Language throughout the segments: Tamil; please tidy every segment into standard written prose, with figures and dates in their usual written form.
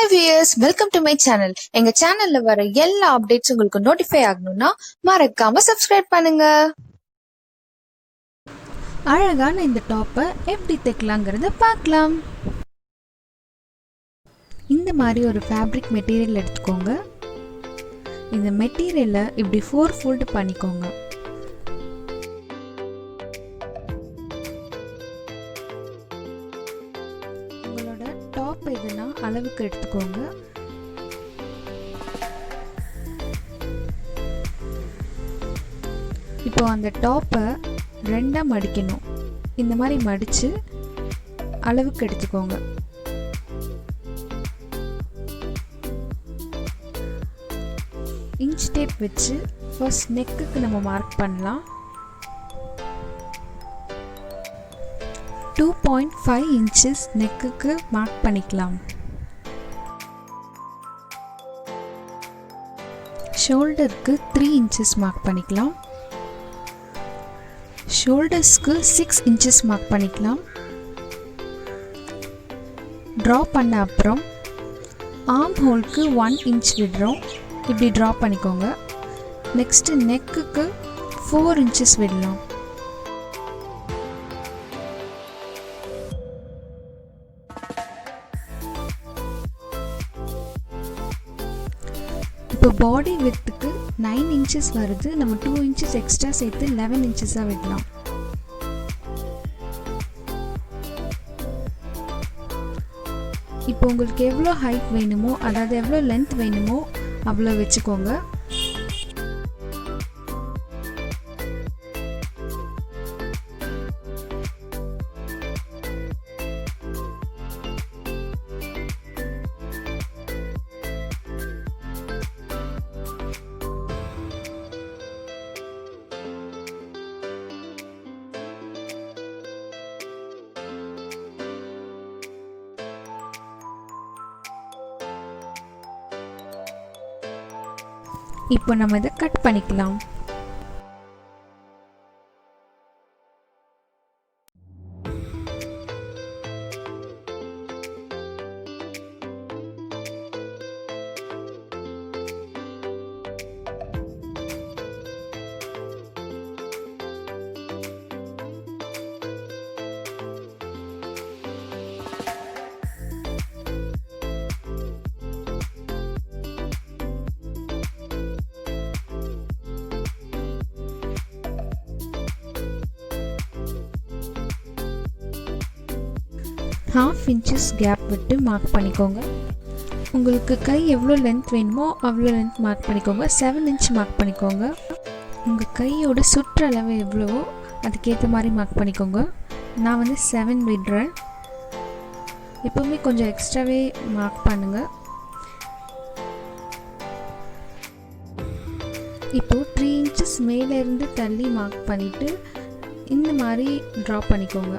Hi viewers, welcome to my channel. எங்க சேனல்ல வர எல்லா அப்டேட்ஸ் உங்களுக்கு நோட்டிஃபை ஆகணும்னா மறக்காம சப்ஸ்கிரைப் பண்ணுங்க. அழகான இந்த டாப்பை எப்படி தைக்கலாங்கிறத பார்க்கலாம். இந்த மாதிரி ஒரு ஃபேப்ரிக் மெட்டீரியல் எடுத்துக்கோங்க. இந்த மெட்டீரியலை இப்படி 4 ஃபோல்டு பண்ணிக்கோங்க. உங்களோட டாப் எதுனா அளவுக்கு எடுத்துக்கோங்க. இப்போ அந்த டாப்பை ரெண்டாக மடிக்கணும். இந்த மாதிரி மடித்து அளவுக்கு எடுத்துக்கோங்க. இன்ச் டேப் வச்சு ஃபர்ஸ்ட் நெக்குக்கு நம்ம மார்க் பண்ணலாம். 2.5 inches நெக்குக்கு மார்க் பண்ணிக்கலாம். ஷோல்டருக்கு 3 inches மார்க் பண்ணிக்கலாம். ஷோல்டர்ஸ்க்கு 6 inches மார்க் பண்ணிக்கலாம். ட்ரா பண்ண அப்புறம் ஆர்ம் ஹோலுக்கு 1 inch விடுறோம். இப்படி ட்ரா பண்ணிக்கோங்க. நெக்ஸ்ட்டு நெக்குக்கு 4 inches விடலாம். இப்போ பாடி வித்துக்கு 9 inches வருது. நம்ம 2 inches எக்ஸ்ட்ரா சேர்த்து 11 inches விடலாம். இப்போ உங்களுக்கு எவ்வளோ ஹைட் வேணுமோ, அதாவது எவ்வளோ லென்த் வேணுமோ அவ்வளோ வச்சுக்கோங்க. இப்போ நம்ம இதை கட் பண்ணிக்கலாம். ½ inches கேப் விட்டு மார்க் பண்ணிக்கோங்க. உங்களுக்கு கை எவ்வளோ லென்த் வேணுமோ அவ்வளோ லென்த் மார்க் பண்ணிக்கோங்க. 7 inch மார்க் பண்ணிக்கோங்க. உங்கள் கையோட சுற்றளவு எவ்வளவோ அதுக்கேற்ற மாதிரி மார்க் பண்ணிக்கோங்க. நான் வந்து 7 விடுறேன். எப்போவுமே கொஞ்சம் எக்ஸ்ட்ராவே மார்க் பண்ணுங்கள். இப்போது 3 inches மேலேருந்து தள்ளி மார்க் பண்ணிவிட்டு இந்த மாதிரி ட்ரா பண்ணிக்கோங்க.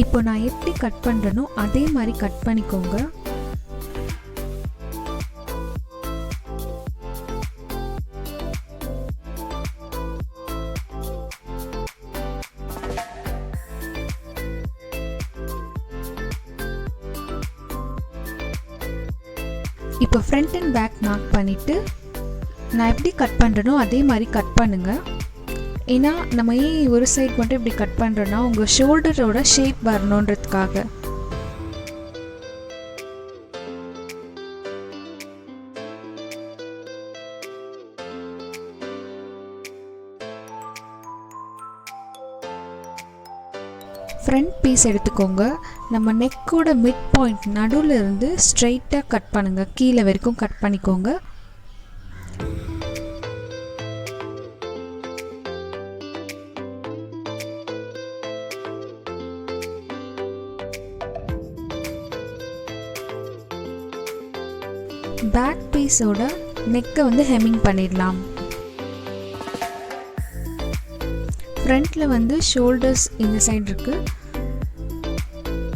இப்போ நான் எப்படி கட் பண்ணுறேனோ அதே மாதிரி கட் பண்ணிக்கோங்க. இப்போ ஃப்ரண்ட் அண்ட் பேக் மார்க் பண்ணிவிட்டு நான் எப்படி கட் பண்ணுறேனோ அதே மாதிரி கட் பண்ணுங்கள். ஏன்னா நம்ம ஏன் ஒரு சைட் மட்டும் இப்படி கட் பண்ணுறோன்னா உங்கள் ஷோல்டரோட ஷேப் வரணுன்றதுக்காக. ஃப்ரண்ட் பீஸ் எடுத்துக்கோங்க. நம்ம நெக்கோட மிட் பாயிண்ட் நடுவில் இருந்து ஸ்ட்ரைட்டாக கட் பண்ணுங்கள். கீழே வரைக்கும் கட் பண்ணிக்கோங்க. பேக் பீஸோட நெக்கை வந்து ஹெம்மிங் பண்ணிடலாம். ஃப்ரண்ட்டில் வந்து ஷோல்டர்ஸ் இந்த சைடு இருக்குது.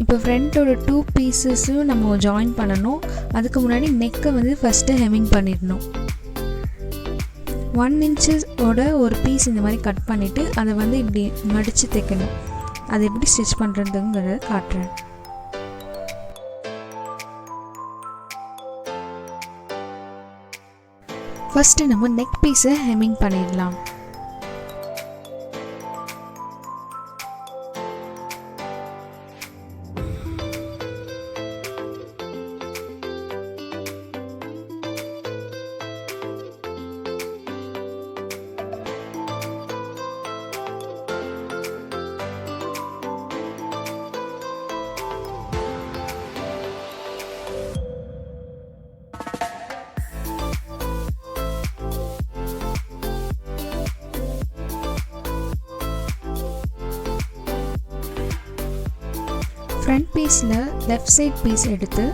இப்போ இப்போ ஃப்ரண்ட்டோட 2 பீசஸும் நம்ம ஜாயின் பண்ணணும். அதுக்கு முன்னாடி நெக்கை வந்து ஃபஸ்ட்டு ஹெம்மிங் பண்ணிடணும். 1 இன்ச்சோட ஒரு பீஸ் இந்த மாதிரி கட் பண்ணிவிட்டு அதை வந்து இப்படி மடித்து தைக்கணும். அதை எப்படி ஸ்டிச் பண்ணுறதுங்கிறத காட்டுறேன். ஃபஸ்ட்டு நம்ம நெக் பீஸை ஹெம்மிங் பண்ணிடலாம். ஃப்ரண்ட் பீஸில் லெஃப்ட் சைட் பீஸ் எடுத்து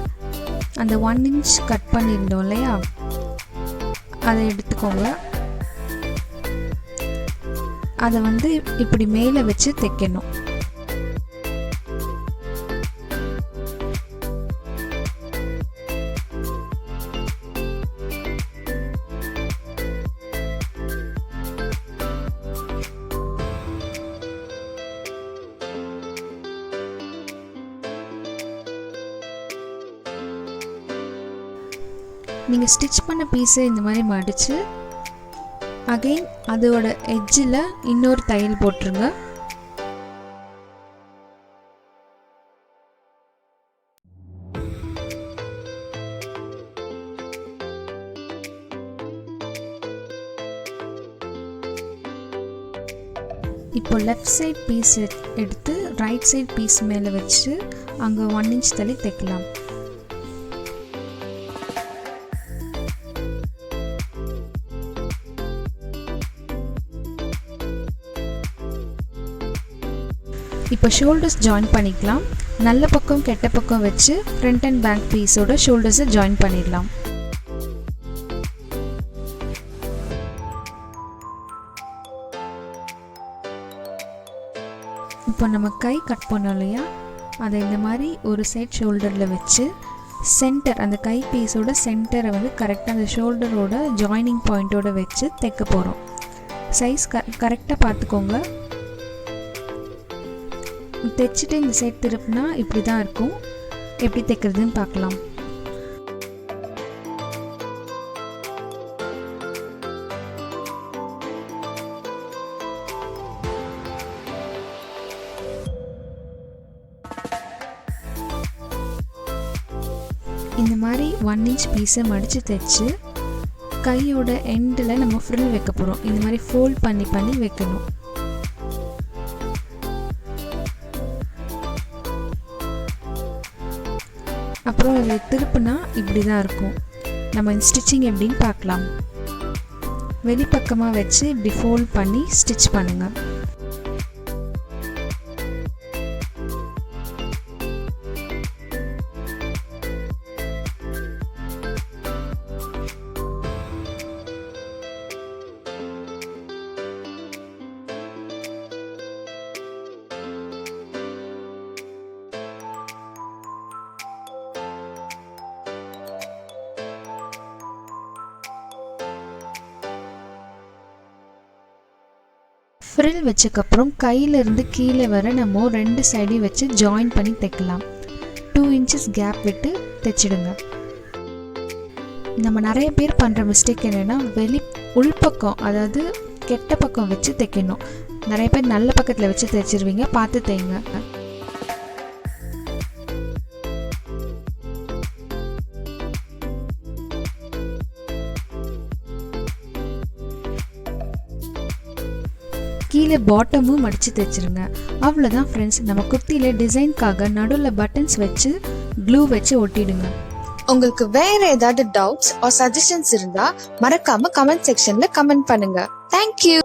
அந்த 1 இன்ச் கட் பண்ணியிருந்தோம் இல்லையா, அதை எடுத்துக்கோங்க. அதை வந்து இப்படி மேலே வச்சு தைக்கணும். நீங்கள் ஸ்டிச் பண்ண பீஸை இந்த மாதிரி மடித்து அகைன் அதோட எட்ஜில் இன்னொரு தையல் போட்டுருங்க. இப்போ லெஃப்ட் சைட் பீஸ் எடுத்து ரைட் சைட் பீஸ் மேலே வச்சு அங்கே 1 இன்ச் தள்ளி தைக்கலாம். இப்போ ஷோல்டர்ஸ் ஜாயின் பண்ணிக்கலாம். நல்ல பக்கம் கெட்ட பக்கம் வச்சு ஃப்ரண்ட் அண்ட் பேக் பீஸோட ஷோல்டர்ஸை ஜாயின் பண்ணிடலாம். இப்போ நம்ம கை கட் பண்ணோம் இல்லையா, அதை இந்த மாதிரி ஒரு சைட் ஷோல்டரில் வச்சு சென்டர் அந்த கை பீஸோட சென்டரை வந்து கரெக்டாக அந்த ஷோல்டரோட ஜாயினிங் பாயிண்ட்டோட வச்சு தைக்க போகிறோம். சைஸ் கரெக்டாக பார்த்துக்கோங்க. தைச்சிட்டு இந்த சைட் திருப்பினா இப்படி தான் இருக்கும். எப்படி தைக்கிறதுன்னு பார்க்கலாம். இந்த மாதிரி 1 இன்ச் பீஸை மடித்து தைச்சு கையோட எண்டில் நம்ம ஃப்ரில் வைக்க போகிறோம். இந்த மாதிரி ஃபோல்ட் பண்ணி பண்ணி வைக்கணும். அப்புறம் அதை திருப்புனா இப்படி தான் இருக்கும். நம்ம ஸ்டிச்சிங் எப்படின்னு பார்க்கலாம். வெளிப்பக்கமாக வச்சு இப்படி ஃபோல்ட் பண்ணி ஸ்டிச் பண்ணுங்கள். ஃப்ரில் வச்சக்கப்புறம் கையிலேருந்து கீழே வர நம்ம 2 சைடையும் வச்சு ஜாயின் பண்ணி தைக்கலாம். 2 இன்ச்சஸ் கேப் விட்டு தைச்சிடுங்க. நம்ம நிறைய பேர் பண்ணுற மிஸ்டேக் என்னென்னா உள்பக்கம் அதாவது கெட்ட பக்கம் வச்சு தைக்கணும். நிறைய பேர் நல்ல பக்கத்தில் வச்சு தைச்சிருவீங்க. பார்த்து தைங்க. கீழே பாட்டமும் மடித்து தைச்சிருங்க. அவ்வளோதான் ஃப்ரெண்ட்ஸ். நம்ம குர்த்தியில் டிசைனுக்காக நடுவில் பட்டன்ஸ் வச்சு க்ளூ வச்சு ஒட்டிடுங்க. உங்களுக்கு வேற ஏதாவது டவுட்ஸ் ஆர் சஜஷன்ஸ் இருந்தா மறக்காம கமெண்ட் செக்ஷன்ல கமெண்ட் பண்ணுங்க. தேங்க்யூ.